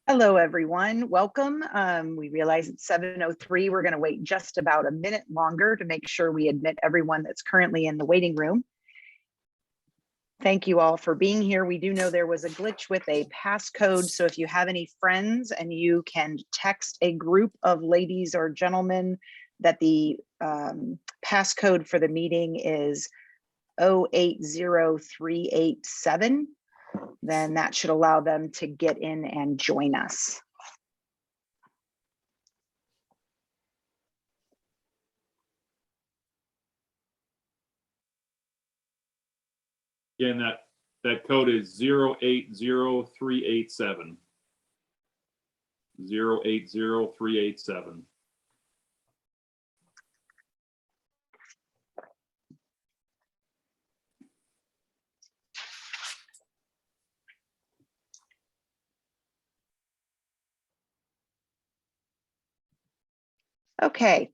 Hello, everyone. Welcome. We realize it's 7:03. We're going to wait just about a minute longer to make sure we admit everyone that's currently in the waiting room. Thank you all for being here. We do know there was a glitch with a passcode, so if you have any friends and you can text a group of ladies or gentlemen that the passcode for the meeting is 080387, then that should allow them to get in and join us. Again, that code is 080387. 080387. Okay.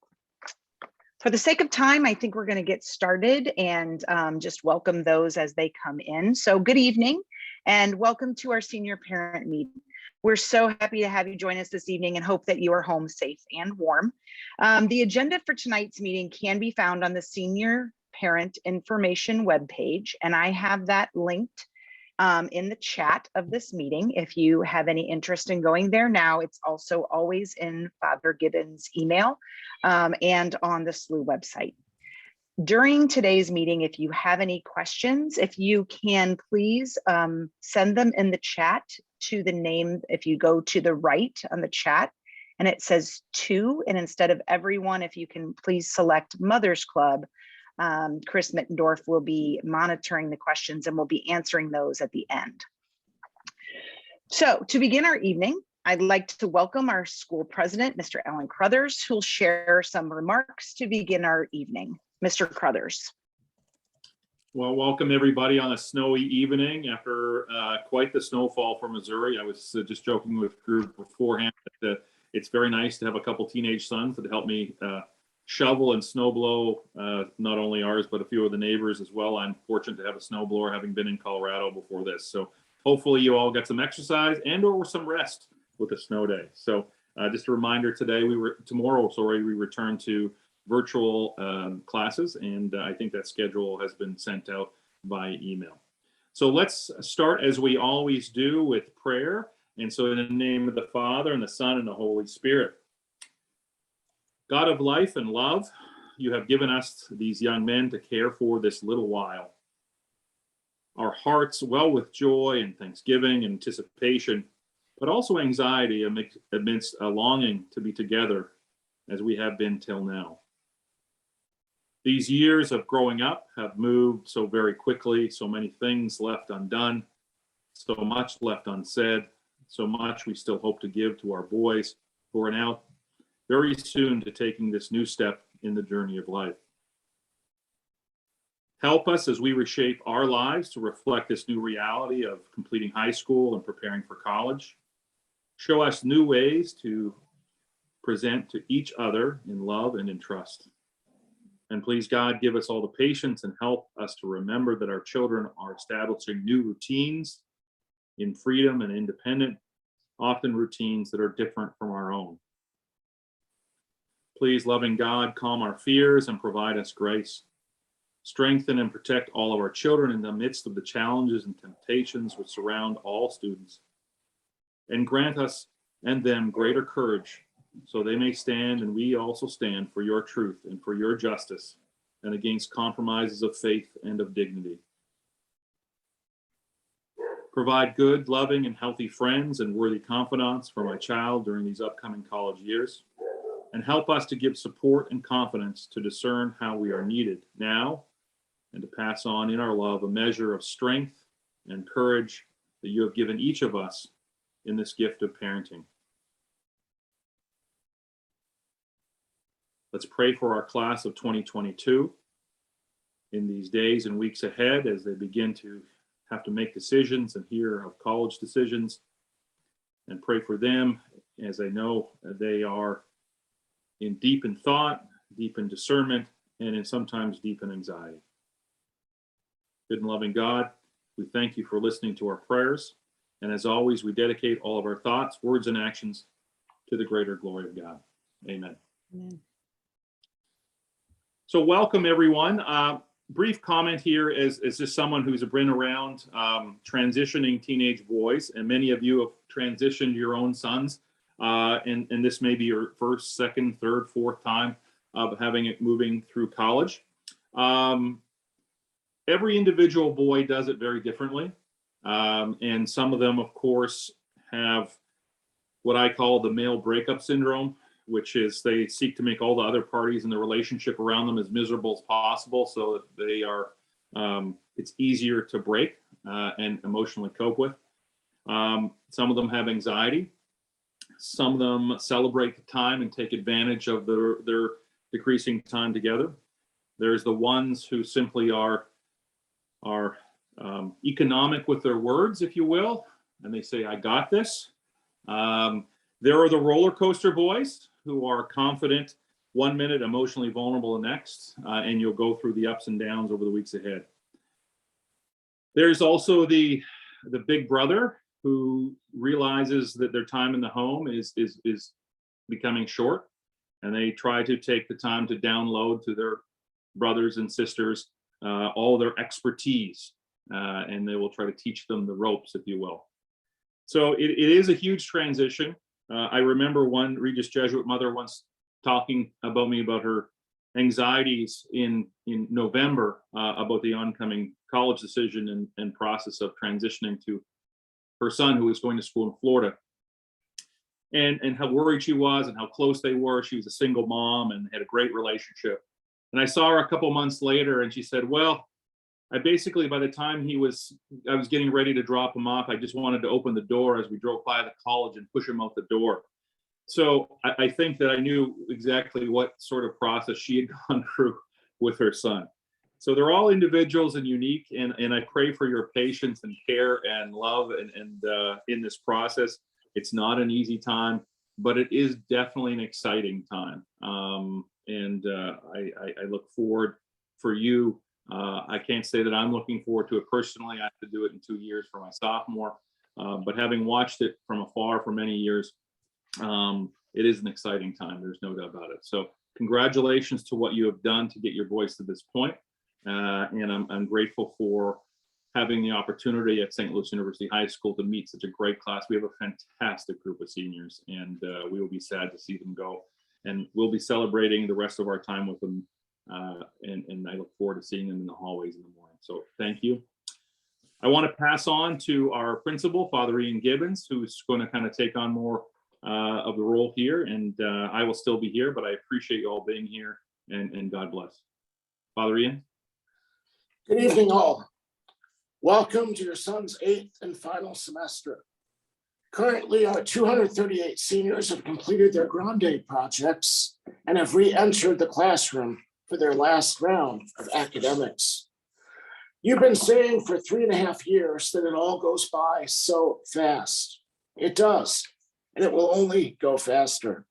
For the sake of time, I think we're going to get started and just welcome those as they come in. So good evening and welcome to our senior parent meeting. We're so happy to have you join us this evening and hope that you are home safe and warm. The agenda for tonight's meeting can be found on the senior parent information webpage, and I have that linked in the chat of this meeting. If you have any interest in going there now, it's also always in Father Gibbons' email and on the SLUH website. During today's meeting, if you have any questions, if you can please send them in the chat to the name. If you go to the right on the chat and it says to, and instead of everyone, if you can please select Mother's Club, Chris Mittendorf will be monitoring the questions and will be answering those at the end. So to begin our evening, I'd like to welcome our school president, Mr. Alan Crothers, who'll share some remarks to begin our evening. Mr. Crothers. Well, welcome everybody on a snowy evening after quite the snowfall for Missouri. I was just joking with the group beforehand that it's very nice to have a couple teenage sons that help me shovel and snowblow, not only ours, but a few of the neighbors as well. I'm fortunate to have a snowblower, having been in Colorado before this. So hopefully you all get some exercise and or some rest with a snow day. So just a reminder today, tomorrow, we return to virtual classes, and I think that schedule has been sent out by email. So let's start as we always do with prayer. And so in the name of the Father and the Son and the Holy Spirit. God of life and love, you have given us these young men to care for this little while. Our hearts well with joy and thanksgiving and anticipation, but also anxiety amidst a longing to be together as we have been till now. These years of growing up have moved so very quickly, so many things left undone, so much left unsaid, so much we still hope to give to our boys who are now very soon to taking this new step in the journey of life. Help us as we reshape our lives to reflect this new reality of completing high school and preparing for college. Show us new ways to present to each other in love and in trust. And please, God, give us all the patience and help us to remember that our children are establishing new routines in freedom and independent, often routines that are different from our own. Please, loving God, calm our fears and provide us grace. Strengthen and protect all of our children in the midst of the challenges and temptations which surround all students. And grant us and them greater courage so they may stand and we also stand for your truth and for your justice and against compromises of faith and of dignity. Provide good, loving, and healthy friends and worthy confidants for my child during these upcoming college years. And help us to give support and confidence to discern how we are needed now and to pass on in our love a measure of strength and courage that you have given each of us in this gift of parenting. Let's pray for our class of 2022 in these days and weeks ahead as they begin to have to make decisions and hear of college decisions, and pray for them as I know they are deep in thought, deep in discernment, and sometimes deep in anxiety. Good and loving God, we thank you for listening to our prayers. And as always, we dedicate all of our thoughts, words, and actions to the greater glory of God. Amen. Amen. So welcome, everyone. Brief comment here as just someone who's been around transitioning teenage boys, and many of you have transitioned your own sons, and this may be your first, second, third, fourth time of having it moving through college. Every individual boy does it very differently, and some of them, of course, have what I call the male breakup syndrome, which is they seek to make all the other parties in the relationship around them as miserable as possible so that they are, it's easier to break and emotionally cope with. Some of them have anxiety. Some of them celebrate the time and take advantage of their decreasing time together. There's the ones who simply are economic with their words, if you will, and they say, I got this. There are the roller coaster boys who are confident one minute, emotionally vulnerable the next, and you'll go through the ups and downs over the weeks ahead. There's also the big brother who realizes that their time in the home is becoming short, and they try to take the time to download to their brothers and sisters all their expertise, and they will try to teach them the ropes, if you will. So it is a huge transition. I remember one Regis Jesuit mother once talking about me about her anxieties in November about the oncoming college decision and process of transitioning to her son who was going to school in Florida, and how worried she was and how close they were. She was a single mom and had a great relationship. And I saw her a couple months later, and she said, well, I basically, by the time I was getting ready to drop him off, I just wanted to open the door as we drove by the college and push him out the door. So I think that I knew exactly what sort of process she had gone through with her son. So they're all individuals and unique, and I pray for your patience and care and love and in this process. It's not an easy time, but it is definitely an exciting time. I look forward for you. I can't say that I'm looking forward to it personally. I have to do it in 2 years for my sophomore, but having watched it from afar for many years, it is an exciting time. There's no doubt about it. So congratulations to what you have done to get your boys to this point. And I'm grateful for having the opportunity at St. Louis University High School to meet such a great class. We have a fantastic group of seniors, and we will be sad to see them go. And we'll be celebrating the rest of our time with them. And I look forward to seeing them in the hallways in the morning. So thank you. I want to pass on to our principal, Father Ian Gibbons, who's going to kind of take on more of the role here. And I will still be here, but I appreciate you all being here, and God bless. Father Ian. Good evening, all. Welcome to your son's 8th and final semester. Currently, our 238 seniors have completed their Grande projects and have re-entered the classroom for their last round of academics. You've been saying for 3.5 years that it all goes by so fast. It does, and it will only go faster.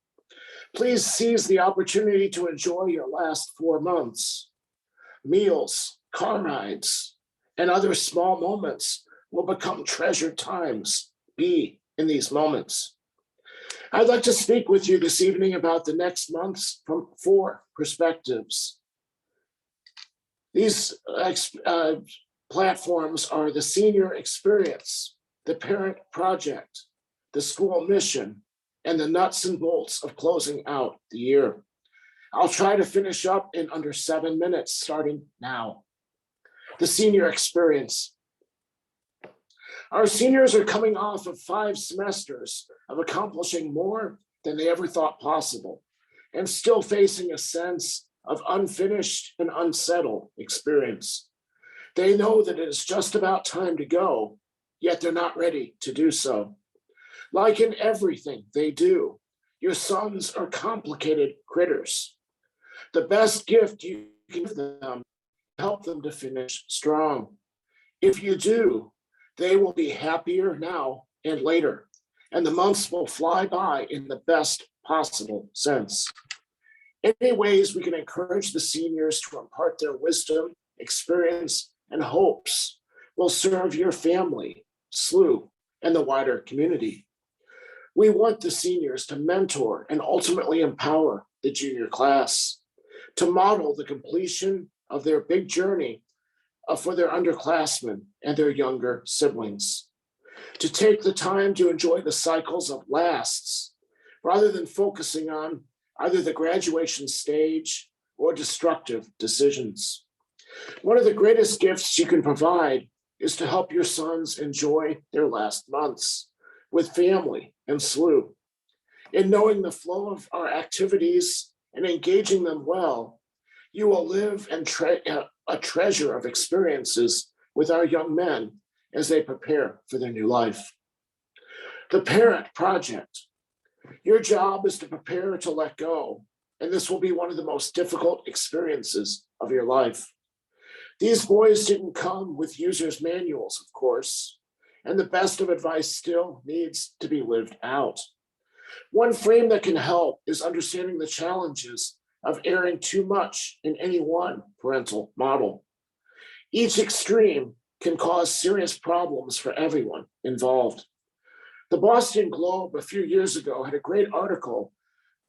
Please seize the opportunity to enjoy your last 4 months. Meals, car rides, and other small moments will become treasured times. Be in these moments. I'd like to speak with you this evening about the next months from 4 perspectives. These platforms are the senior experience, the parent project, the school mission, and the nuts and bolts of closing out the year. I'll try to finish up in under 7 minutes, starting now. The senior experience. Our seniors are coming off of 5 semesters of accomplishing more than they ever thought possible, and still facing a sense of unfinished and unsettled experience. They know that it is just about time to go, yet they're not ready to do so. Like in everything they do, your sons are complicated critters. The best gift you can give them, help them to finish strong. If you do, they will be happier now and later, and the months will fly by in the best possible sense. Any ways we can encourage the seniors to impart their wisdom, experience, and hopes will serve your family, SLUH, and the wider community. We want the seniors to mentor and ultimately empower the junior class, to model the completion of their big journey for their underclassmen and their younger siblings, to take the time to enjoy the cycles of lasts rather than focusing on either the graduation stage or destructive decisions. One of the greatest gifts you can provide is to help your sons enjoy their last months with family and SLUH. In knowing the flow of our activities and engaging them well, you will live and a treasure of experiences with our young men as they prepare for their new life. The Parent Project. Your job is to prepare to let go, and this will be one of the most difficult experiences of your life. These boys didn't come with user's manuals, of course, and the best of advice still needs to be lived out. One frame that can help is understanding the challenges of erring too much in any one parental model. Each extreme can cause serious problems for everyone involved. The Boston Globe a few years ago had a great article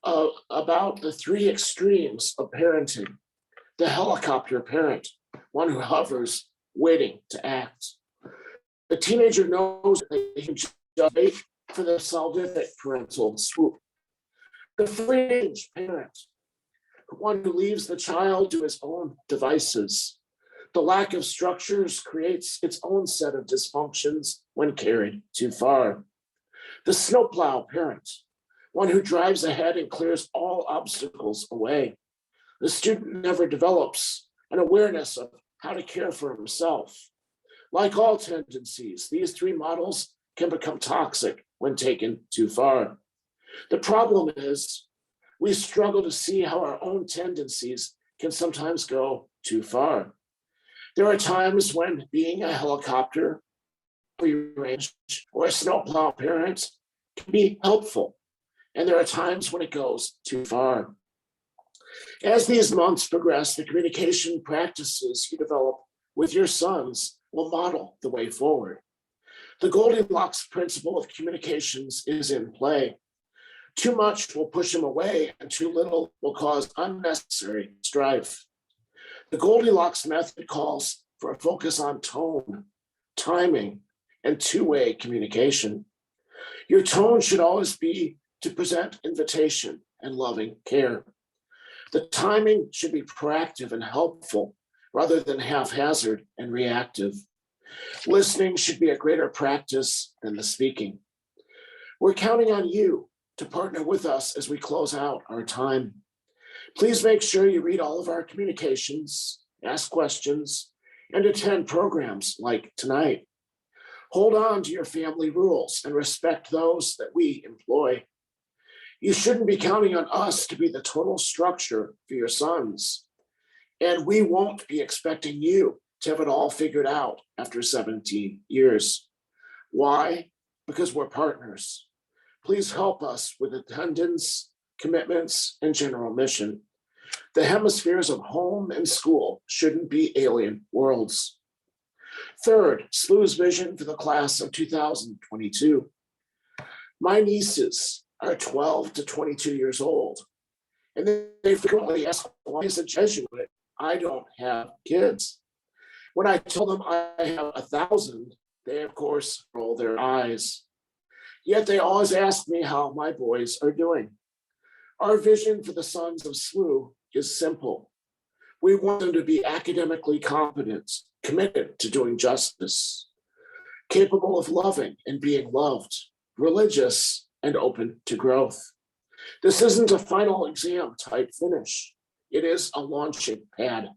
about the three extremes of parenting. The helicopter parent, one who hovers, waiting to act. The teenager knows that they can just wait for the salvific parental swoop. The fringe parent, one who leaves the child to his own devices. The lack of structures creates its own set of dysfunctions when carried too far. The snowplow parent, one who drives ahead and clears all obstacles away. The student never develops an awareness of how to care for himself. Like all tendencies, these three models can become toxic when taken too far. The problem is we struggle to see how our own tendencies can sometimes go too far. There are times when being a helicopter, free-range, or a snowplow parent can be helpful, and there are times when it goes too far. As these months progress, the communication practices you develop with your sons will model the way forward. The Goldilocks principle of communications is in play. Too much will push them away, and too little will cause unnecessary strife. The Goldilocks method calls for a focus on tone, timing, and two-way communication. Your tone should always be to present invitation and loving care. The timing should be proactive and helpful rather than haphazard and reactive. Listening should be a greater practice than the speaking. We're counting on you to partner with us as we close out our time. Please make sure you read all of our communications, ask questions, and attend programs like tonight. Hold on to your family rules and respect those that we employ. You shouldn't be counting on us to be the total structure for your sons. And we won't be expecting you to have it all figured out after 17 years. Why? Because we're partners. Please help us with attendance, commitments, and general mission. The hemispheres of home and school shouldn't be alien worlds. Third, SLUH's vision for the class of 2022. My nieces are 12 to 22 years old, and they frequently ask, why as a Jesuit, I don't have kids. When I tell them I have 1,000, they of course roll their eyes. Yet they always ask me how my boys are doing. Our vision for the sons of SLUH is simple. We want them to be academically competent, committed to doing justice, capable of loving and being loved, religious and open to growth. This isn't a final exam type finish. It is a launching pad.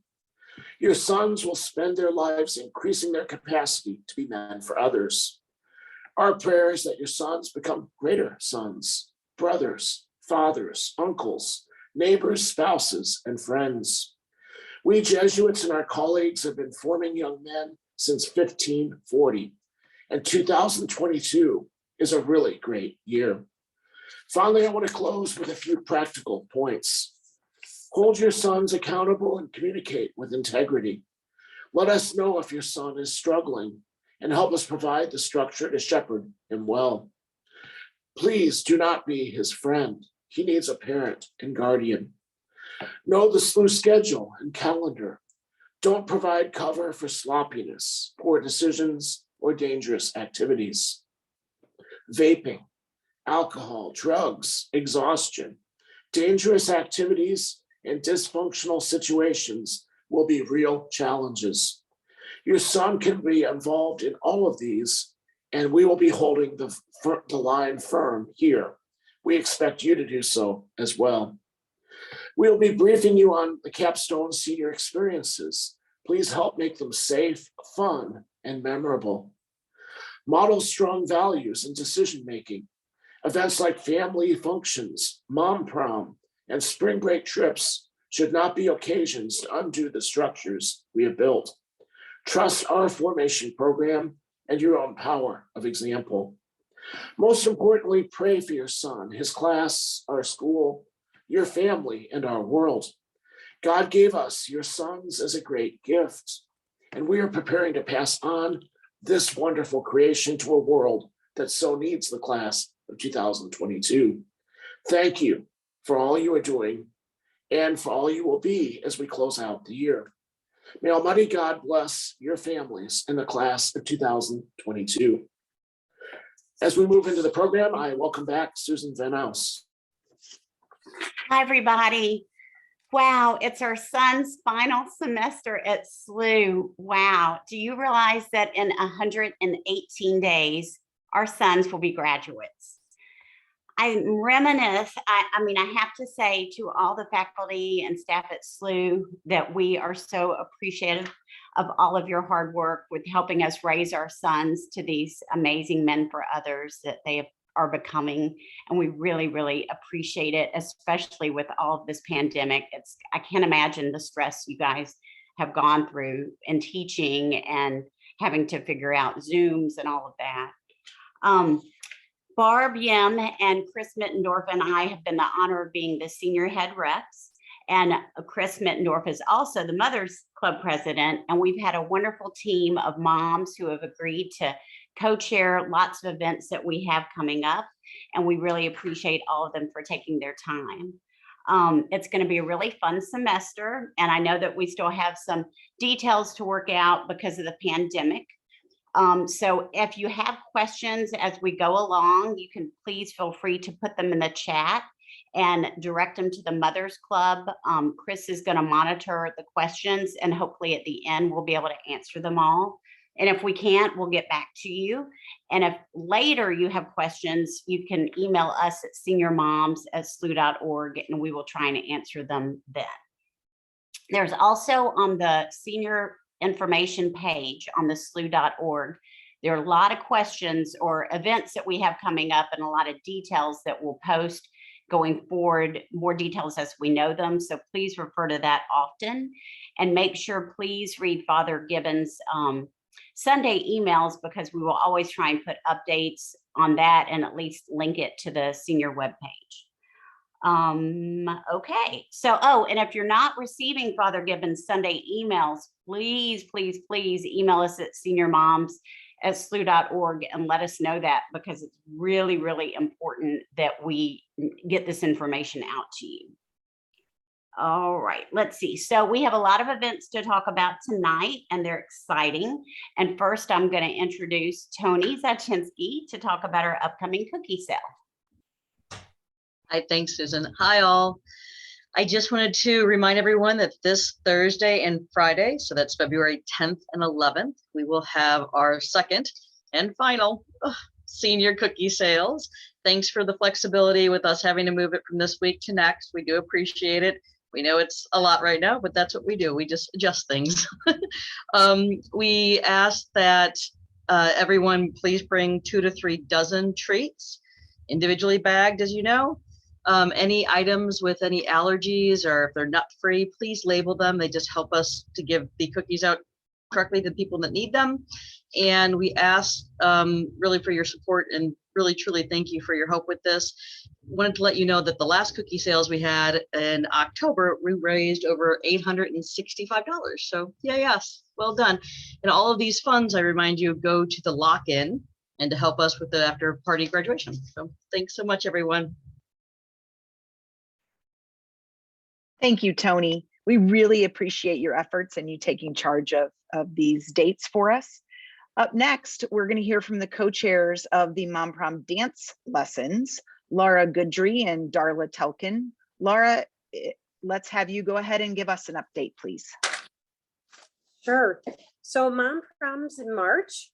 Your sons will spend their lives increasing their capacity to be men for others. Our prayer is that your sons become greater sons, brothers, fathers, uncles, neighbors, spouses, and friends. We Jesuits and our colleagues have been forming young men since 1540, and 2022 is a really great year. Finally, I want to close with a few practical points. Hold your sons accountable and communicate with integrity. Let us know if your son is struggling, and help us provide the structure to shepherd him well. Please do not be his friend. He needs a parent and guardian. Know the SLUH schedule and calendar. Don't provide cover for sloppiness, poor decisions, or dangerous activities. Vaping, alcohol, drugs, exhaustion, dangerous activities, and dysfunctional situations will be real challenges. Your son can be involved in all of these, and we will be holding the line firm here. We expect you to do so as well. We'll be briefing you on the Capstone Senior experiences. Please help make them safe, fun, and memorable. Model strong values in decision-making. Events like family functions, mom prom, and spring break trips should not be occasions to undo the structures we have built. Trust our formation program and your own power of example. Most importantly, pray for your son, his class, our school, your family, and our world. God gave us your sons as a great gift, and we are preparing to pass on this wonderful creation to a world that so needs the class of 2022. Thank you for all you are doing and for all you will be as we close out the year. May Almighty God bless your families in the class of 2022. As we move into the program, I welcome back Susan Van Aus. Hi, everybody. Wow, it's our son's final semester at SLUH. Wow. Do you realize that in 118 days, our sons will be graduates? I reminisce, I mean, I have to say to all the faculty and staff at SLUH that we are so appreciative of all of your hard work with helping us raise our sons to these amazing men for others that they are becoming. And we really, really appreciate it, especially with all of this pandemic. I can't imagine the stress you guys have gone through in teaching and having to figure out Zooms and all of that. Barb Yim and Chris Mittendorf and I have been the honor of being the senior head reps. And Chris Mittendorf is also the Mothers Club president. And we've had a wonderful team of moms who have agreed to co-chair lots of events that we have coming up. And we really appreciate all of them for taking their time. It's going to be a really fun semester. And I know that we still have some details to work out because of the pandemic. So if you have questions as we go along, you can please feel free to put them in the chat and direct them to the Mothers Club. Chris is going to monitor the questions, and hopefully at the end, we'll be able to answer them all. And if we can't, we'll get back to you. And if later you have questions, you can email us at seniormoms@sluh.org, and we will try and answer them then. There's also on the senior information page on the sluh.org, there are a lot of questions or events that we have coming up and a lot of details that we'll post going forward, more details as we know them. So please refer to that often, and make sure, please read Father Gibbons' Sunday emails, because we will always try and put updates on that and at least link it to the senior webpage. Okay, so, and if you're not receiving Father Gibbons' Sunday emails, please, please, please email us at seniormoms@sluh.org and let us know that, because it's really, really important that we get this information out to you. All right, let's see. So we have a lot of events to talk about tonight, and they're exciting. And first, I'm going to introduce Tony Zachinsky to talk about our upcoming cookie sale. Hi, thanks, Susan. Hi, all. I just wanted to remind everyone that this Thursday and Friday, so that's February 10th and 11th, we will have our second and final senior cookie sales. Thanks for the flexibility with us having to move it from this week to next. We do appreciate it. We know it's a lot right now, but that's what we do. We just adjust things. We ask that everyone please bring 2 to 3 dozen treats, individually bagged, as you know. Any items with any allergies, or if they're nut-free, please label them. They just help us to give the cookies out correctly to people that need them. And we ask really for your support in really, truly thank you for your help with this. Wanted to let you know that the last cookie sales we had in October, we raised over $865. So yeah, yes, well done. And all of these funds, I remind you, go to the lock-in and to help us with the after party graduation. So thanks so much, everyone. Thank you, Tony. We really appreciate your efforts and you taking charge of these dates for us. Up next, we're going to hear from the co-chairs of the Mom Prom dance lessons, Laura Goodry and Darla Telkin. Laura, let's have you go ahead and give us an update, please. Sure. So Mom Prom's in March.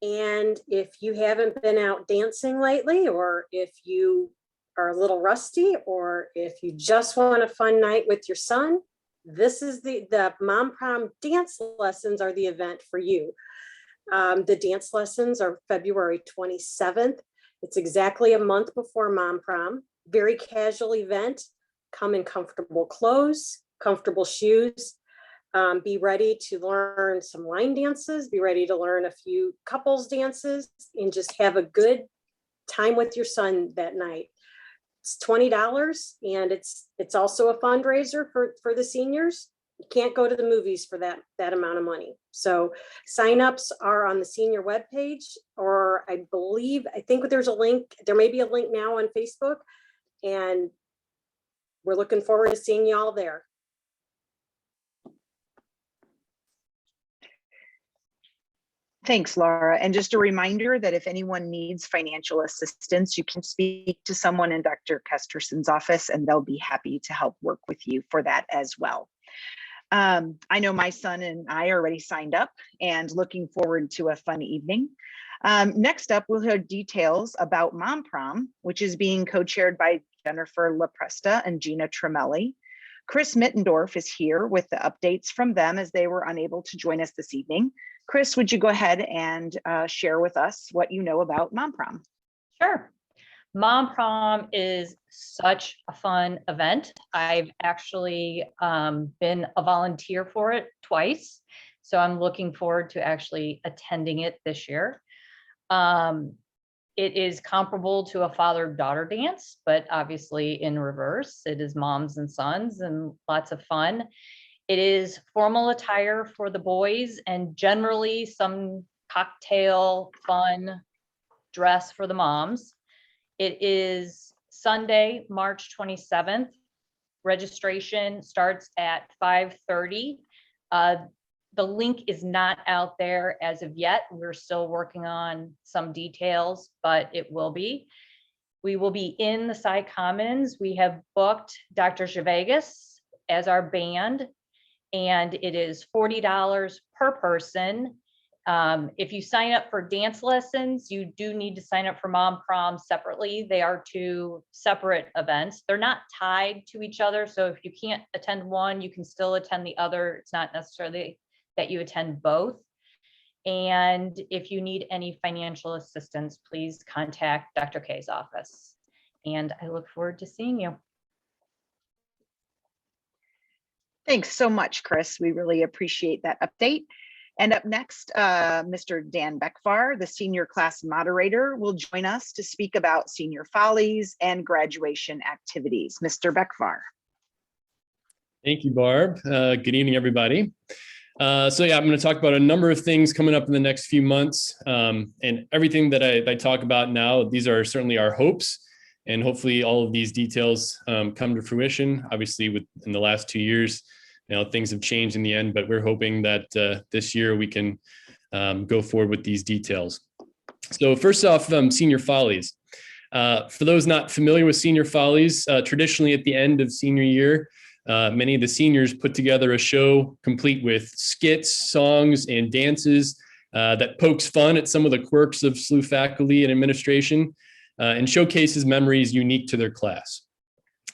And if you haven't been out dancing lately, or if you are a little rusty, or if you just want a fun night with your son, this is the Mom Prom dance lessons are the event for you. The dance lessons are February 27th. It's exactly a month before Mom Prom. Very casual event. Come in comfortable clothes, comfortable shoes. Be ready to learn some line dances. Be ready to learn a few couples dances and just have a good time with your son that night. It's $20 and it's also a fundraiser for the seniors. You can't go to the movies for that amount of money. So signups are on the senior webpage, or I think there's a link. There may be a link now on Facebook, and we're looking forward to seeing you all there. Thanks, Laura. And just a reminder that if anyone needs financial assistance, you can speak to someone in Dr. Kesterson's office and they'll be happy to help work with you for that as well. I know my son and I already signed up and looking forward to a fun evening. Next up, we'll hear details about Mom Prom, which is being co-chaired by Jennifer LaPresta and Gina Tremelli. Chris Mittendorf is here with the updates from them as they were unable to join us this evening. Chris, would you go ahead and share with us what you know about Mom Prom? Sure. Mom Prom is such a fun event. I've actually been a volunteer for it twice. So I'm looking forward to actually attending it this year. It is comparable to a father-daughter dance, but obviously in reverse. It is moms and sons and lots of fun. It is formal attire for the boys and generally some cocktail fun dress for the moms. It is Sunday, March 27th. Registration starts at 5:30. The link is not out there as of yet. We're still working on some details, but it will be. We will be in the Cy Commons. We have booked Dr. Gervagas as our band, and it is $40 per person. If you sign up for dance lessons, you do need to sign up for Mom Prom separately. They are two separate events. They're not tied to each other. So if you can't attend one, you can still attend the other. It's not necessarily that you attend both. And if you need any financial assistance, please contact Dr. K's office. And I look forward to seeing you. Thanks so much, Chris. We really appreciate that update. And up next, Mr. Dan Beckvar, the senior class moderator, will join us to speak about senior follies and graduation activities. Mr. Beckvar. Thank you, Barb. Good evening, everybody. So yeah, I'm going to talk about a number of things coming up in the next few months, and everything that I talk about now. These are certainly our hopes, and hopefully all of these details come to fruition. Obviously, in the last 2 years, things have changed in the end, but we're hoping that this year we can go forward with these details. So first off, senior follies. For those not familiar with senior follies, traditionally at the end of senior year, many of the seniors put together a show complete with skits, songs, and dances that pokes fun at some of the quirks of SLUH faculty and administration and showcases memories unique to their class.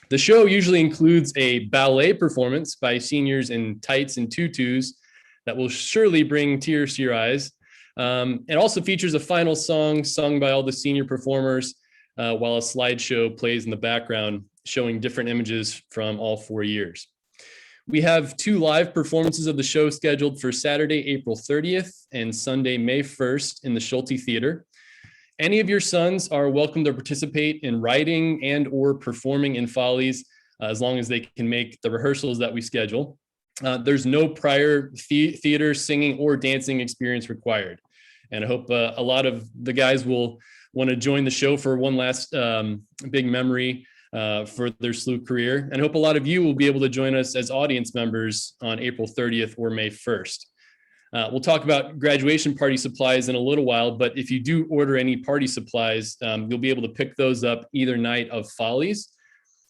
The show usually includes a ballet performance by seniors in tights and tutus that will surely bring tears to your eyes. It also features a final song sung by all the senior performers while a slideshow plays in the background, showing different images from all 4 years. We have 2 live performances of the show scheduled for Saturday, April 30th and Sunday, May 1st in the Schulte Theater. Any of your sons are welcome to participate in writing and or performing in Follies, as long as they can make the rehearsals that we schedule. There's no prior theater, singing, or dancing experience required. And I hope a lot of the guys will want to join the show for one last big memory for their SLUH career. And I hope a lot of you will be able to join us as audience members on April 30th or May 1st. We'll talk about graduation party supplies in a little while, but if you do order any party supplies, you'll be able to pick those up either night of Follies.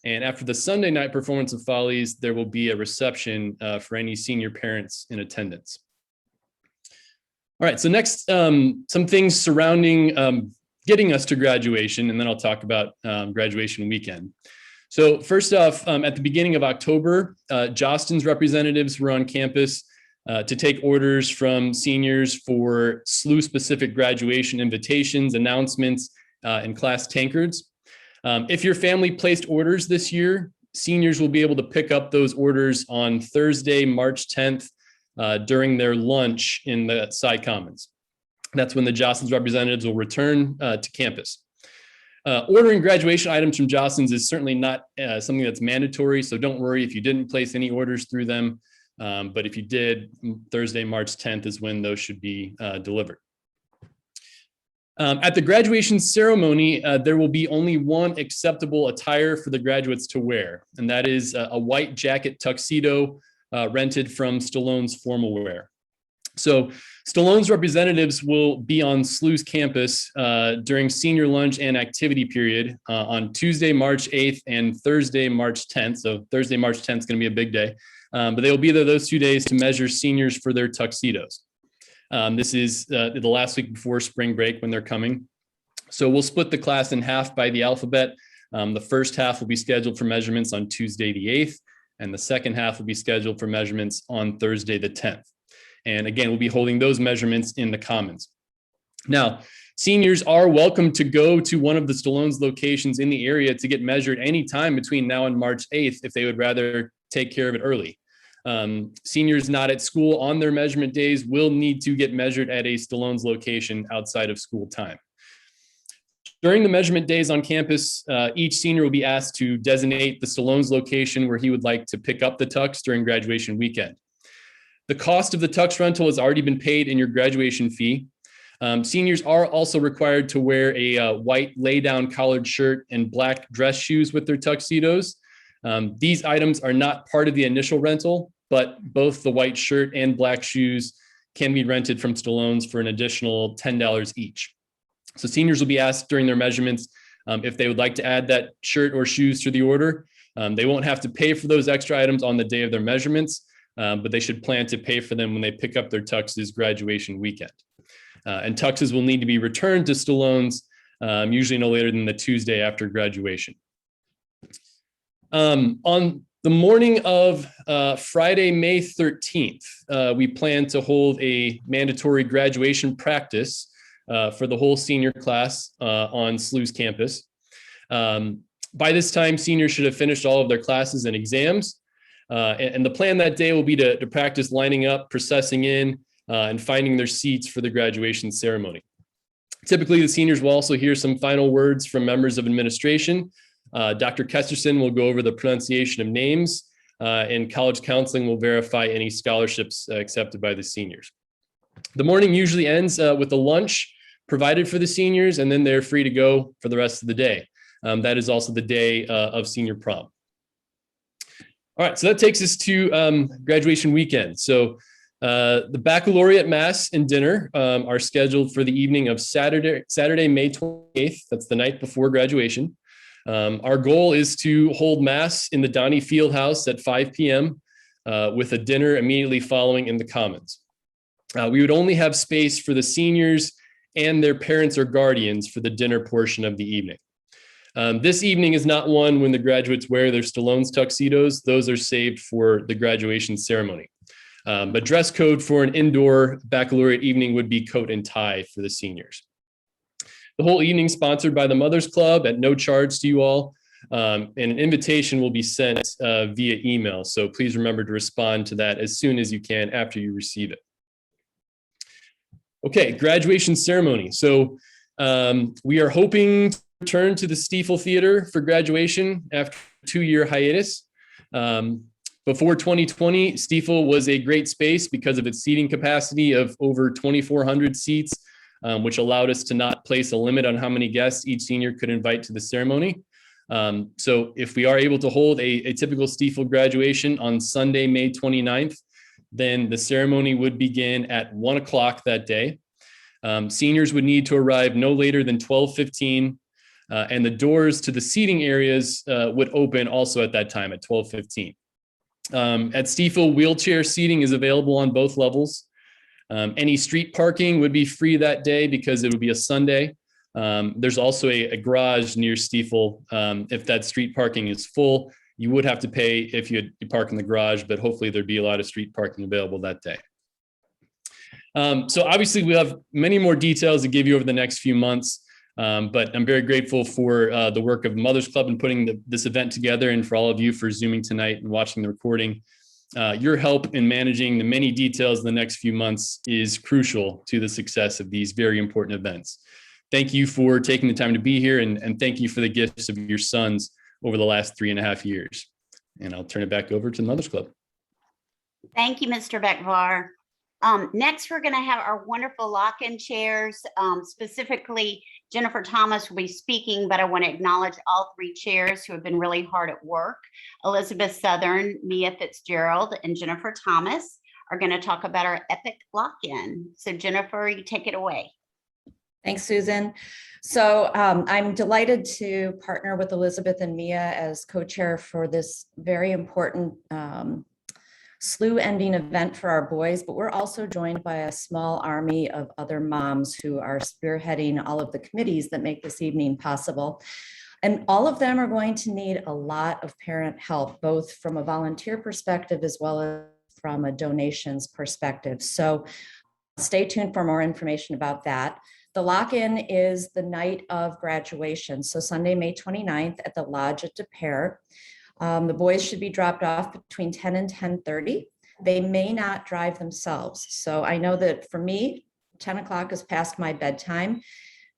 And after the Sunday night performance of Follies, there will be a reception for any senior parents in attendance. All right, so next, some things surrounding getting us to graduation, and then I'll talk about graduation weekend. So first off, at the beginning of October, Jostens representatives were on campus to take orders from seniors for SLUH-specific graduation invitations, announcements, and class tankards. If your family placed orders this year, seniors will be able to pick up those orders on Thursday, March 10th, during their lunch in the Sci Commons. That's when the Jostens representatives will return to campus. Ordering graduation items from Jostens is certainly not something that's mandatory, so don't worry if you didn't place any orders through them. But if you did, Thursday, March 10th is when those should be delivered. At the graduation ceremony, there will be only one acceptable attire for the graduates to wear, and that is a white jacket tuxedo rented from Stallone's Formal Wear. So Stallone's representatives will be on SLUH's campus during senior lunch and activity period on Tuesday, March 8th and Thursday, March 10th. So Thursday, March 10th is going to be a big day. But they will be there those 2 days to measure seniors for their tuxedos. This is the last week before spring break when they're coming. So we'll split the class in half by the alphabet. The first half will be scheduled for measurements on Tuesday the 8th, and the second half will be scheduled for measurements on Thursday the 10th. And again, we'll be holding those measurements in the Commons. Now, seniors are welcome to go to one of the Stallone's locations in the area to get measured anytime between now and March 8th if they would rather take care of it early. Seniors not at school on their measurement days will need to get measured at a Stallone's location outside of school time. During the measurement days on campus, each senior will be asked to designate the Stallone's location where he would like to pick up the tux during graduation weekend. The cost of the tux rental has already been paid in your graduation fee. Seniors are also required to wear a white lay-down collared shirt and black dress shoes with their tuxedos. These items are not part of the initial rental, but both the white shirt and black shoes can be rented from Stallone's for an additional $10 each. So seniors will be asked during their measurements if they would like to add that shirt or shoes to the order. They won't have to pay for those extra items on the day of their measurements, but they should plan to pay for them when they pick up their tuxes graduation weekend. And tuxes will need to be returned to Stallone's usually no later than the Tuesday after graduation. On the morning of Friday, May 13th, we plan to hold a mandatory graduation practice for the whole senior class on SLUH's campus. By this time, seniors should have finished all of their classes and exams. And the plan that day will be to practice lining up, processing in, and finding their seats for the graduation ceremony. Typically, the seniors will also hear some final words from members of administration. Dr. Kesterson will go over the pronunciation of names, and college counseling will verify any scholarships accepted by the seniors. The morning usually ends with a lunch provided for the seniors, and then they're free to go for the rest of the day. That is also the day of senior prom. All right, so that takes us to graduation weekend. So the baccalaureate mass and dinner are scheduled for the evening of Saturday, May 28th. That's the night before graduation. Our goal is to hold mass in the Donnie Fieldhouse at 5 p.m. With a dinner immediately following in the Commons. We would only have space for the seniors and their parents or guardians for the dinner portion of the evening. This evening is not one when the graduates wear their Stallone's tuxedos. Those are saved for the graduation ceremony. But dress code for an indoor baccalaureate evening would be coat and tie for the seniors. The whole evening sponsored by the Mothers Club at no charge to you all. And an invitation will be sent via email. So please remember to respond to that as soon as you can after you receive it. Okay, graduation ceremony. So We are hoping to return to the Stiefel Theater for graduation after a 2-year hiatus. Before 2020, Stiefel was a great space because of its seating capacity of over 2,400 seats, which allowed us to not place a limit on how many guests each senior could invite to the ceremony. So if we are able to hold a typical Stiefel graduation on Sunday, May 29th, then the ceremony would begin at 1 o'clock that day. Seniors would need to arrive no later than 12:15, and the doors to the seating areas would open also at that time at 12:15. At Stiefel, wheelchair seating is available on both levels. Any street parking would be free that day because it would be a Sunday. There's also a garage near Stiefel. If that street parking is full, you would have to pay if you park in the garage, but hopefully there'd be a lot of street parking available that day. So obviously we'll have many more details to give you over the next few months, but I'm very grateful for the work of Mothers Club in putting this event together, and for all of you for Zooming tonight and watching the recording. Your help in managing the many details in the next few months is crucial to the success of these very important events. Thank you for taking the time to be here, and thank you for the gifts of your sons over the last 3.5 years. And I'll turn it back over to the Mothers Club. Thank you, Mr. Beckvar. Next, we're going to have our wonderful lock-in chairs. Specifically, Jennifer Thomas will be speaking, but I want to acknowledge all 3 chairs who have been really hard at work. Elizabeth Southern, Mia Fitzgerald, and Jennifer Thomas are going to talk about our epic lock-in. So Jennifer, you take it away. Thanks, Susan. So I'm delighted to partner with Elizabeth and Mia as co-chair for this very important SLUH ending event for our boys, but we're also joined by a small army of other moms who are spearheading all of the committees that make this evening possible. And all of them are going to need a lot of parent help, both from a volunteer perspective as well as from a donations perspective. So stay tuned for more information about that. The lock-in is the night of graduation, so Sunday, May 29th at the Lodge at De Pere. The boys should be dropped off between 10 and 10:30. They may not drive themselves. So I know that for me, 10 o'clock is past my bedtime.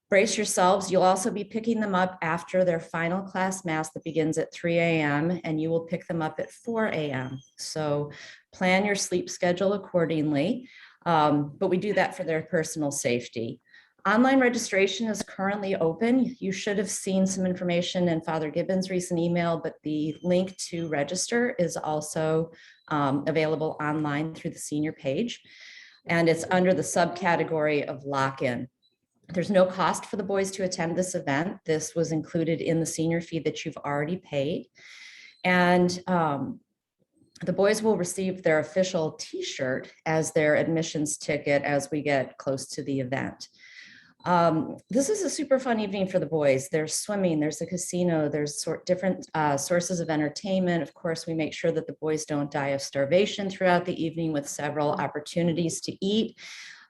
Brace yourselves. You'll also be picking them up after their final class mass that begins at 3 a.m. and you will pick them up at 4 a.m. So plan your sleep schedule accordingly. But we do that for their personal safety. Online registration is currently open. You should have seen some information in Father Gibbons' recent email, but the link to register is also available online through the senior page. And it's under the subcategory of lock-in. There's no cost for the boys to attend this event. This was included in the senior fee that you've already paid. And the boys will receive their official t-shirt as their admissions ticket as we get close to the event. This is a super fun evening for the boys. There's swimming, there's a casino, there's different sources of entertainment. Of course, we make sure that the boys don't die of starvation throughout the evening with several opportunities to eat.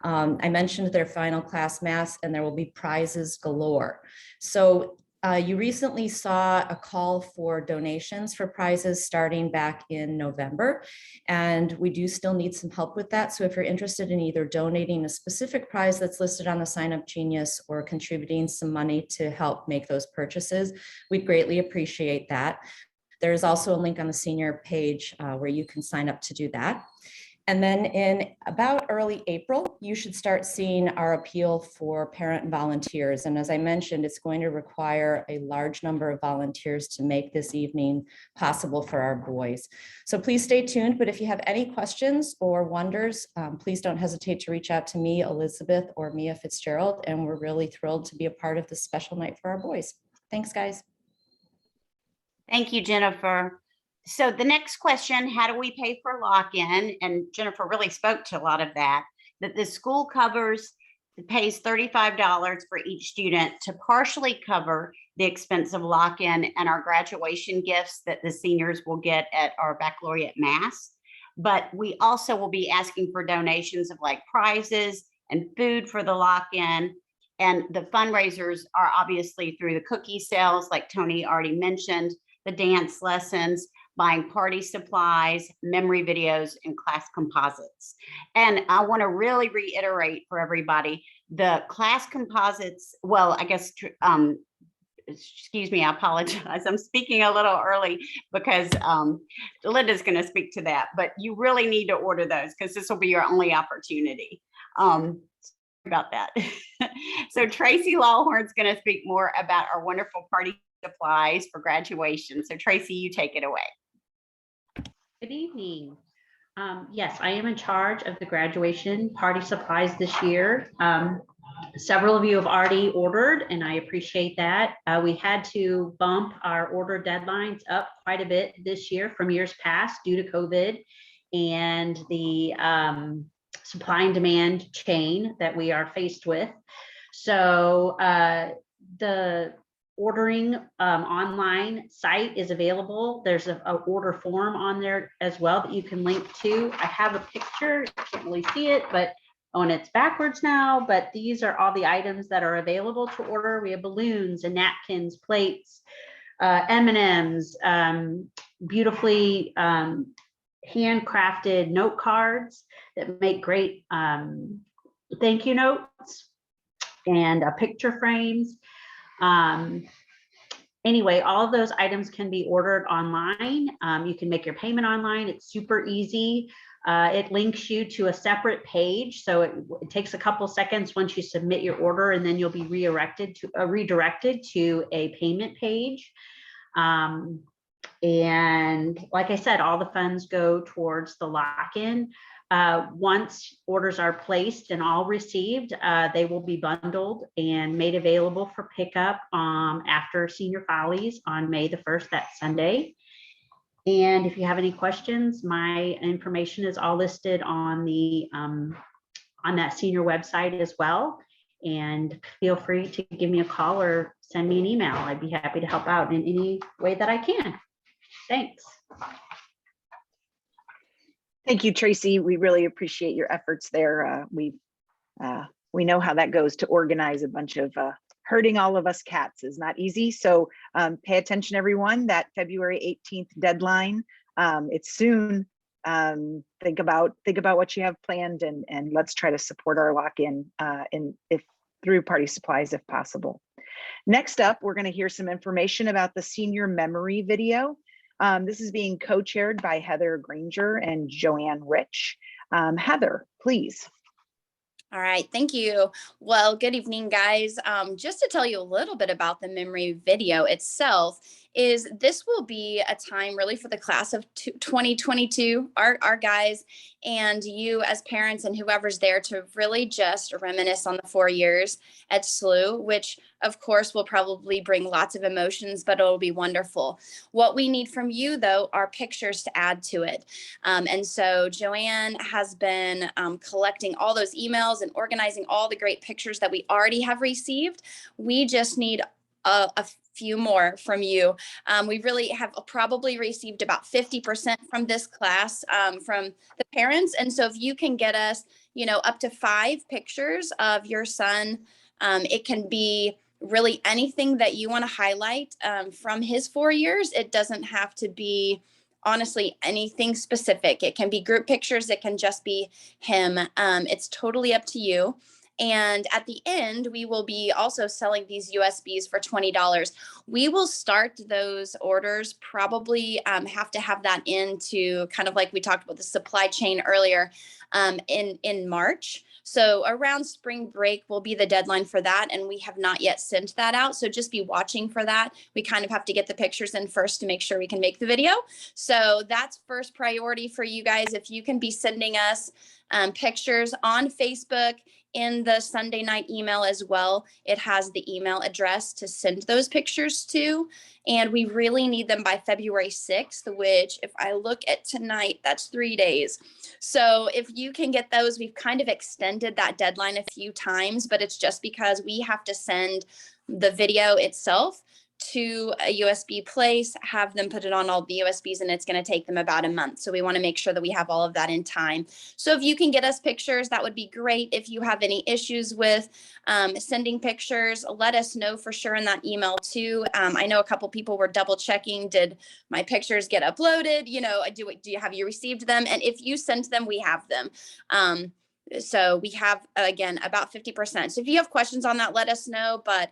I mentioned their final class mass, and there will be prizes galore. So you recently saw a call for donations for prizes starting back in November, and we do still need some help with that. So if you're interested in either donating a specific prize that's listed on the Sign Up Genius or contributing some money to help make those purchases, we'd greatly appreciate that. There's also a link on the senior page where you can sign up to do that. And then in about early April, you should start seeing our appeal for parent and volunteers. And as I mentioned, it's going to require a large number of volunteers to make this evening possible for our boys. So please stay tuned. But if you have any questions or wonders, please don't hesitate to reach out to me, Elizabeth, or Mia Fitzgerald. And we're really thrilled to be a part of this special night for our boys. Thanks, guys. Thank you, Jennifer. So the next question, how do we pay for lock-in? And Jennifer really spoke to a lot of that the school pays $35 for each student to partially cover the expense of lock-in and our graduation gifts that the seniors will get at our baccalaureate mass. But we also will be asking for donations of like prizes and food for the lock-in. And the fundraisers are obviously through the cookie sales, like Tony already mentioned, the dance lessons. buying party supplies, memory videos, and class composites. And I want to really reiterate for everybody, the class composites, well, I guess, excuse me, I apologize. I'm speaking a little early because Linda's going to speak to that, but you really need to order those because this will be your only opportunity. Sorry about that. So Tracy Lawhorn's going to speak more about our wonderful party supplies for graduation. So Tracy, you take it away. Good evening. Yes, I am in charge of the graduation party supplies this year. Several of you have already ordered, and I appreciate that. We had to bump our order deadlines up quite a bit this year from years past due to COVID and the supply and demand chain that we are faced with. So the ordering online site is available. There's a order form on there as well that you can link to. I have a picture, you can't really see it, but and it's backwards now, but these are all the items that are available to order. We have balloons and napkins, plates, M&Ms, beautifully handcrafted note cards that make great thank you notes, and picture frames. Anyway, all of those items can be ordered online. You can make your payment online. It's super easy. It links you to a separate page. So it takes a couple seconds once you submit your order, and then you'll be redirected to a payment page. And like I said, all the funds go towards the lock-in. Once orders are placed and all received, they will be bundled and made available for pickup after Senior Follies on May the 1st, that Sunday. And if you have any questions, my information is all listed on the on that senior website as well. And feel free to give me a call or send me an email. I'd be happy to help out in any way that I can. Thanks. Thank you, Tracy. We really appreciate your efforts there. We know how that goes to organize a bunch of hurting all of us cats is not easy. So pay attention, everyone. That February 18th deadline, it's soon. Think about what you have planned, and let's try to support our lock-in through party supplies if possible. Next up, we're going to hear some information about the senior memory video. This is being co-chaired by Heather Granger and Joanne Rich. Heather, please. All right, thank you. Well, good evening, guys. Just to tell you a little bit about the memory video itself, is this will be a time really for the class of 2022, our guys, and you as parents and whoever's there to really just reminisce on the 4 years at SLUH, which of course will probably bring lots of emotions, but it'll be wonderful. What we need from you though are pictures to add to it. And so Joanne has been collecting all those emails and organizing all the great pictures that we already have received. We just need a few more from you. We really have probably received about 50% from this class from the parents. And so if you can get us, up to 5 pictures of your son, it can be really anything that you want to highlight from his 4 years. It doesn't have to be honestly anything specific. It can be group pictures. It can just be him. It's totally up to you. And at the end, we will be also selling these USBs for $20. We will start those orders, probably have to have that into kind of like we talked about the supply chain earlier in March. So around spring break will be the deadline for that. And we have not yet sent that out. So just be watching for that. We kind of have to get the pictures in first to make sure we can make the video. So that's first priority for you guys. If you can be sending us pictures on Facebook, in the Sunday night email as well, it has the email address to send those pictures to. And we really need them by February 6th, which if I look at tonight, that's 3 days. So if you can get those, we've kind of extended that deadline a few times, but it's just because we have to send the video itself to a USB place, have them put it on all the USBs, and it's going to take them about a month. So we want to make sure that we have all of that in time. So if you can get us pictures, that would be great. If you have any issues with sending pictures, let us know for sure in that email too. I know a couple people were double checking. Did my pictures get uploaded? You know, have you received them? And if you sent them, we have them. So we have, again, about 50%. So if you have questions on that, let us know. But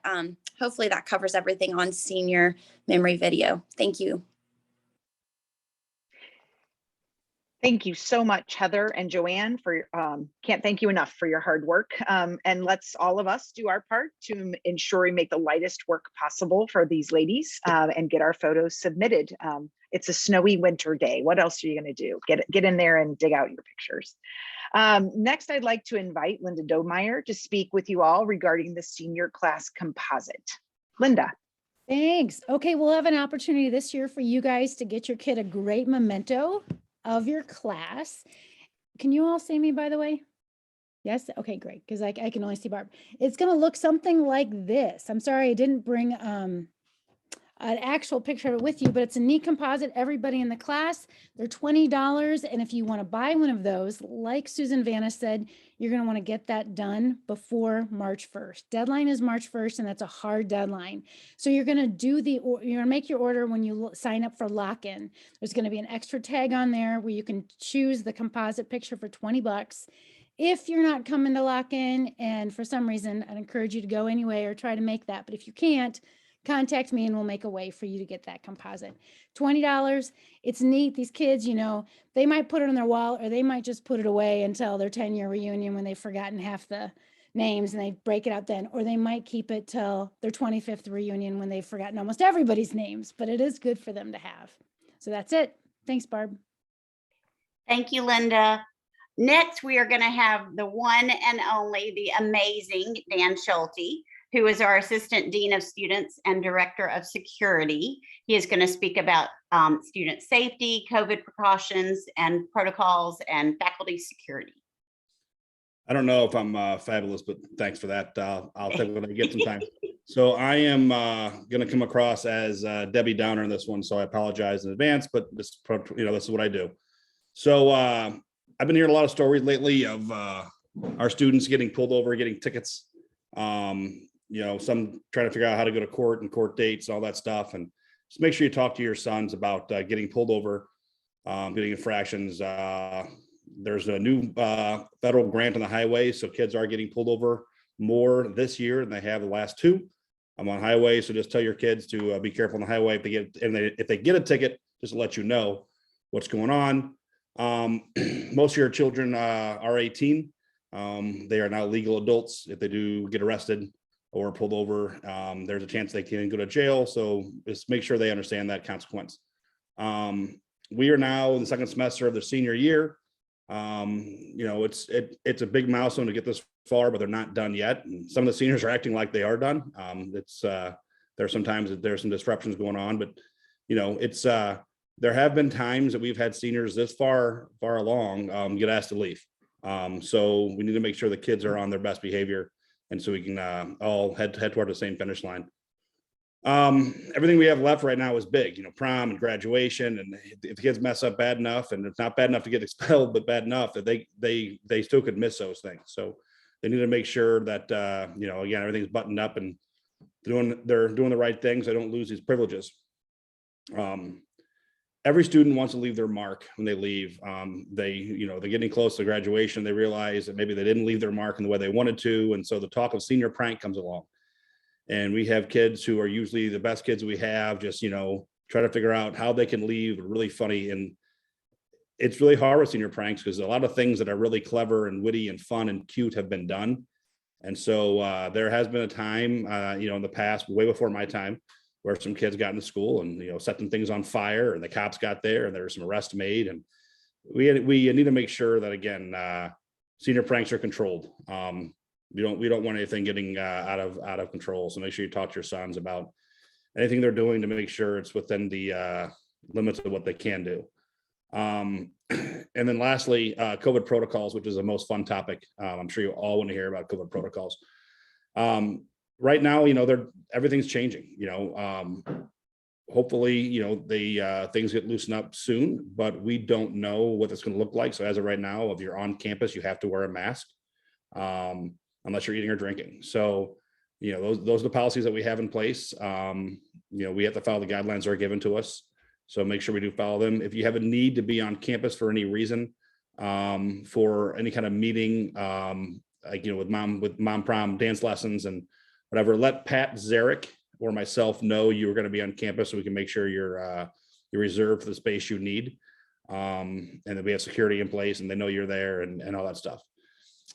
hopefully that covers everything on senior memory video. Thank you. Thank you so much, Heather and Joanne, for can't thank you enough for your hard work. And let's all of us do our part to ensure we make the lightest work possible for these ladies and get our photos submitted. It's a snowy winter day. What else are you going to do? Get in there and dig out your pictures. Next, I'd like to invite Linda Domeyer to speak with you all regarding the senior class composite. Linda. Thanks. Okay, we'll have an opportunity this year for you guys to get your kid a great memento of your class. Can you all see me, by the way? Yes? Okay, great, because I can only see Barb. It's going to look something like this. I'm sorry I didn't bring an actual picture of it with you, but it's a neat composite. Everybody in the class, they're $20. And if you want to buy one of those, like Susan Vanna said, you're going to want to get that done before March 1st. Deadline is March 1st, and that's a hard deadline. So you're going to you're going to make your order when you sign up for lock-in. There's going to be an extra tag on there where you can choose the composite picture for $20. If you're not coming to lock-in, and for some reason, I'd encourage you to go anyway or try to make that. But if you can't, contact me and we'll make a way for you to get that composite. $20. It's neat. These kids, you know, they might put it on their wall, or they might just put it away until their 10-year reunion when they've forgotten half the names and they break it out then, or they might keep it till their 25th reunion when they've forgotten almost everybody's names, but it is good for them to have. So that's it. Thanks, Barb. Thank you, Linda. Next, we are going to have the one and only, the amazing Dan Schulte, who is our Assistant Dean of Students and Director of Security. He is going to speak about student safety, COVID precautions and protocols, and faculty security. I don't know if I'm fabulous, but thanks for that. I'll take it when I get some time. So I am going to come across as Debbie Downer in this one, so I apologize in advance, but this is what I do. So I've been hearing a lot of stories lately of our students getting pulled over, getting tickets. Some trying to figure out how to go to court and court dates, all that stuff. And just make sure you talk to your sons about getting pulled over, getting infractions. There's a new federal grant on the highway, so kids are getting pulled over more this year than they have the last two. I'm on highway, so just tell your kids to be careful on the highway. If they get a ticket, just to let you know what's going on. Most of your children are 18. They are now legal adults. If they do get arrested or pulled over, there's a chance they can go to jail. So just make sure they understand that consequence. We are now in the second semester of their senior year. It's a big milestone to get this far, but they're not done yet. And some of the seniors are acting like they are done. There's some disruptions going on, but there have been times that we've had seniors this far along get asked to leave. So we need to make sure the kids are on their best behavior, and so we can all head toward the same finish line. Everything we have left right now is big, prom and graduation. And if the kids mess up bad enough, and it's not bad enough to get expelled, but bad enough that they still could miss those things. So they need to make sure that, again, everything's buttoned up and they're doing the right things. They don't lose these privileges. Every student wants to leave their mark when they leave. They're getting close to graduation. They realize that maybe they didn't leave their mark in the way they wanted to. And so the talk of senior prank comes along. And we have kids who are usually the best kids we have, just, try to figure out how they can leave really funny. And it's really hard with senior pranks because a lot of things that are really clever and witty and fun and cute have been done. And so there has been a time, in the past, way before my time, where some kids got into school and, set some things on fire, and the cops got there and there were some arrests made. And we need to make sure that, again, senior pranks are controlled. We don't want anything getting out of control. So make sure you talk to your sons about anything they're doing to make sure it's within the limits of what they can do. And then lastly, COVID protocols, which is the most fun topic. I'm sure you all want to hear about COVID protocols. right now, everything's changing, hopefully, things get loosened up soon, but we don't know what it's going to look like. So as of right now, if you're on campus, you have to wear a mask, unless you're eating or drinking. So, those are the policies that we have in place. We have to follow the guidelines that are given to us. So make sure we do follow them. If you have a need to be on campus for any reason, for any kind of meeting, with mom prom, dance lessons and whatever, let Pat Zarek or myself know you are going to be on campus so we can make sure you're reserved for the space you need. And that we have security in place and they know you're there and all that stuff.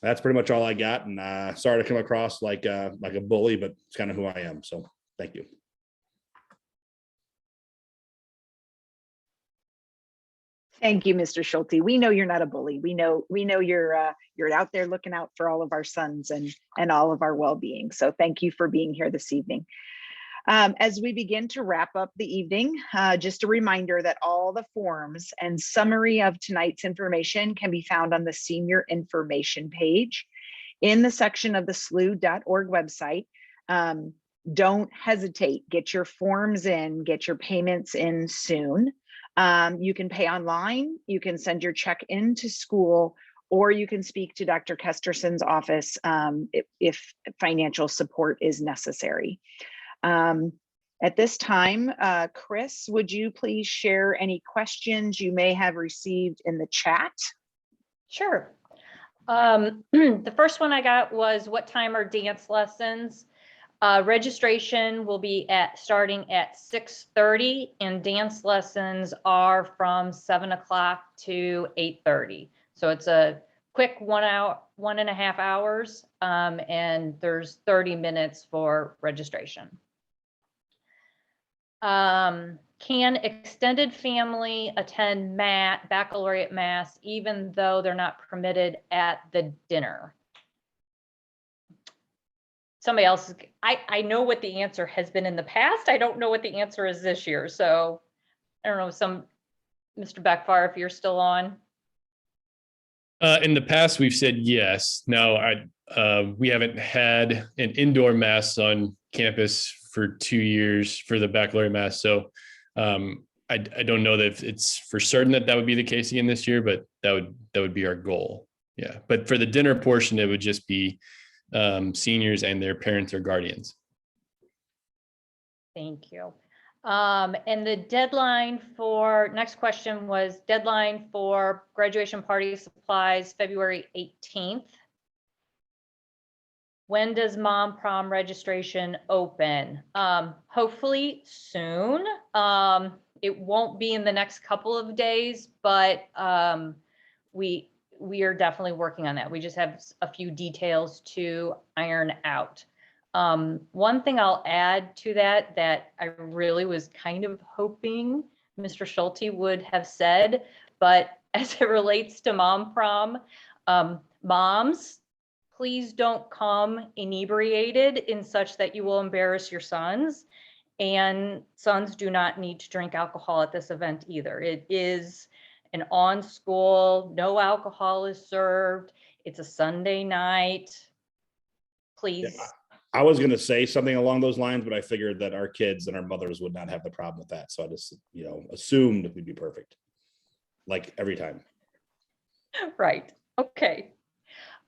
That's pretty much all I got. And sorry to come across like a bully, but it's kind of who I am. So thank you. Thank you, Mr. Schulte. We know you're not a bully. We know you're out there looking out for all of our sons and all of our well-being. So thank you for being here this evening. As we begin to wrap up the evening, just a reminder that all the forms and summary of tonight's information can be found on the senior information page in the section of the SLUH.org website. Don't hesitate, get your forms in, get your payments in soon. You can pay online, you can send your check into school, or you can speak to Dr. Kesterson's office if financial support is necessary. At this time, Chris, would you please share any questions you may have received in the chat? Sure. The first one I got was, what time are dance lessons? Registration will be starting at 6:30 and dance lessons are from 7 o'clock to 8:30. So it's a quick 1.5 hours, and there's 30 minutes for registration. Can extended family attend baccalaureate mass even though they're not permitted at the dinner? Somebody else, I know what the answer has been in the past. I don't know what the answer is this year. So I don't know, Mr. Beckfar, if you're still on. In the past, we've said yes. Now, we haven't had an indoor mass on campus for 2 years for the baccalaureate mass. So I don't know that if it's for certain that would be the case again this year, but that would be our goal. Yeah. But for the dinner portion, it would just be seniors and their parents or guardians. Thank you. And the deadline for, next question was deadline for graduation party supplies, February 18th. When does mom prom registration open? Hopefully soon. It won't be in the next couple of days, but we are definitely working on that. We just have a few details to iron out. One thing I'll add to that I really was kind of hoping Mr. Schulte would have said, but as it relates to mom prom, moms, please don't come inebriated in such that you will embarrass your sons. And sons do not need to drink alcohol at this event either. It is an on-school, no alcohol is served. It's a Sunday night. Please. Yeah, I was going to say something along those lines, but I figured that our kids and our mothers would not have the problem with that. So I just, assumed we'd be perfect, like every time. Right. Okay.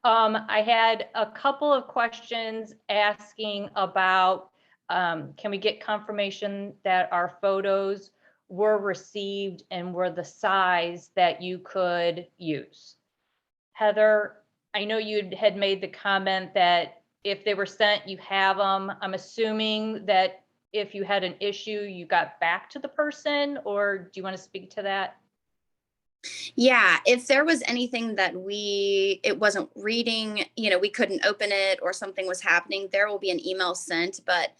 I had a couple of questions asking about, can we get confirmation that our photos were received and were the size that you could use? Heather, I know you had made the comment that if they were sent, you have them. I'm assuming that if you had an issue, you got back to the person, or do you want to speak to that? Yeah, if there was anything that it wasn't reading, we couldn't open it or something was happening, there will be an email sent, but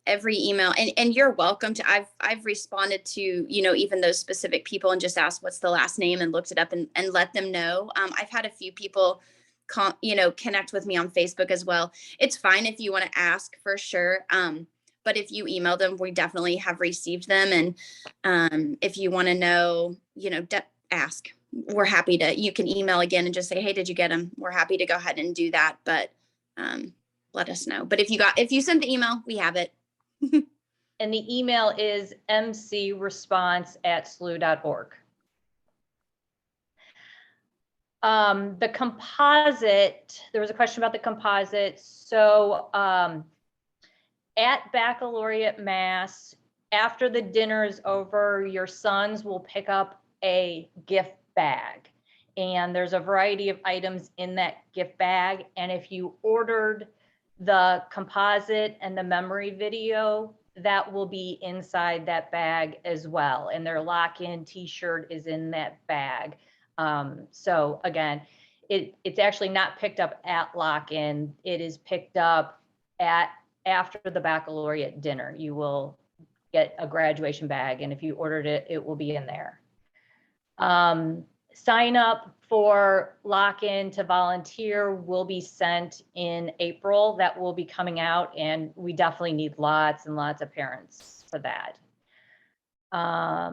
every email, and you're welcome to, I've responded to, even those specific people and just asked what's the last name and looked it up and let them know. I've had a few people connect with me on Facebook as well. It's fine if you want to ask, for sure. But if you email them, we definitely have received them. And if you want to know, ask. We're happy to, you can email again and just say, hey, did you get them? We're happy to go ahead and do that. But let us know. But if you sent the email, we have it. And the email is mcresponse@slu.org. The composite, there was a question about the composite. So at Baccalaureate Mass, after the dinner is over, your sons will pick up a gift bag. And there's a variety of items in that gift bag. And if you ordered the composite and the memory video, that will be inside that bag as well. And their lock-in t-shirt is in that bag. So again, it's actually not picked up at lock-in. It is picked up after the baccalaureate dinner. You will get a graduation bag, and if you ordered it, it will be in there. Sign up for lock-in to volunteer will be sent in April. That will be coming out, and we definitely need lots and lots of parents for that. I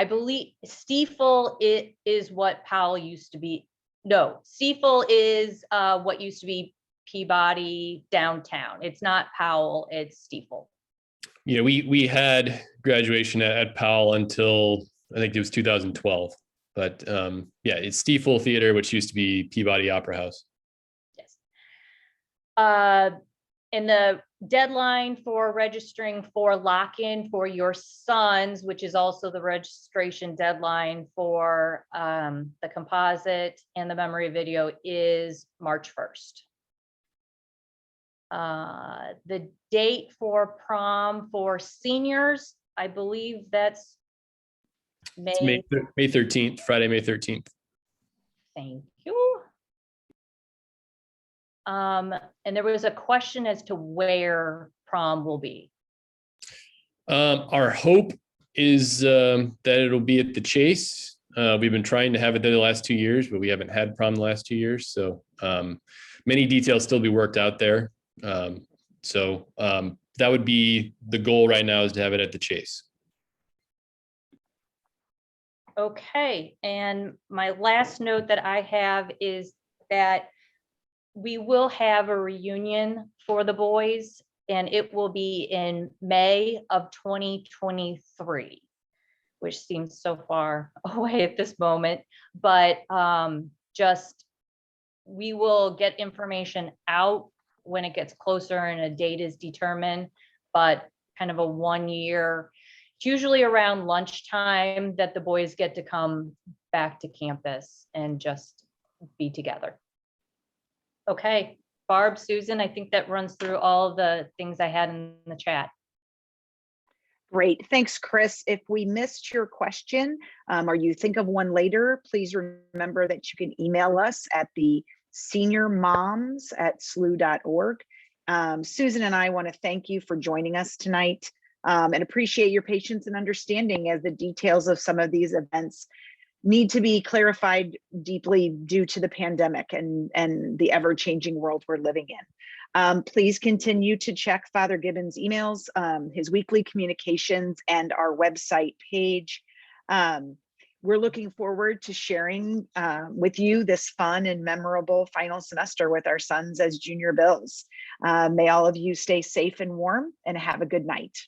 believe Stiefel is what Powell used to be. No, Stiefel is what used to be Peabody downtown. It's not Powell, it's Stiefel. Yeah, we had graduation at Powell until I think it was 2012. But yeah, it's Stiefel Theater, which used to be Peabody Opera House. Yes. And the deadline for registering for lock-in for your sons, which is also the registration deadline for the composite and the memory video, is March 1st. The date for prom for seniors, I believe that's May 13th, Friday, May 13th. Thank you. And there was a question as to where prom will be. Our hope is that it'll be at the Chase. We've been trying to have it there the last 2 years, but we haven't had prom the last 2 years. So many details still be worked out there. That would be the goal right now, is to have it at the Chase. Okay, and my last note that I have is that we will have a reunion for the boys, and it will be in May of 2023, which seems so far away at this moment, but we will get information out when it gets closer and a date is determined, but kind of a 1 year. It's usually around lunchtime that the boys get to come back to campus and just be together. Okay, Barb, Susan, I think that runs through all the things I had in the chat. Great, thanks, Chris. If we missed your question or you think of one later, please remember that you can email us at the seniormoms@slu.org. Susan and I want to thank you for joining us tonight and appreciate your patience and understanding as the details of some of these events need to be clarified deeply due to the pandemic and the ever-changing world we're living in. Please continue to check Father Gibbons' emails, his weekly communications, and our website page. We're looking forward to sharing with you this fun and memorable final semester with our sons as junior bills. May all of you stay safe and warm, and have a good night.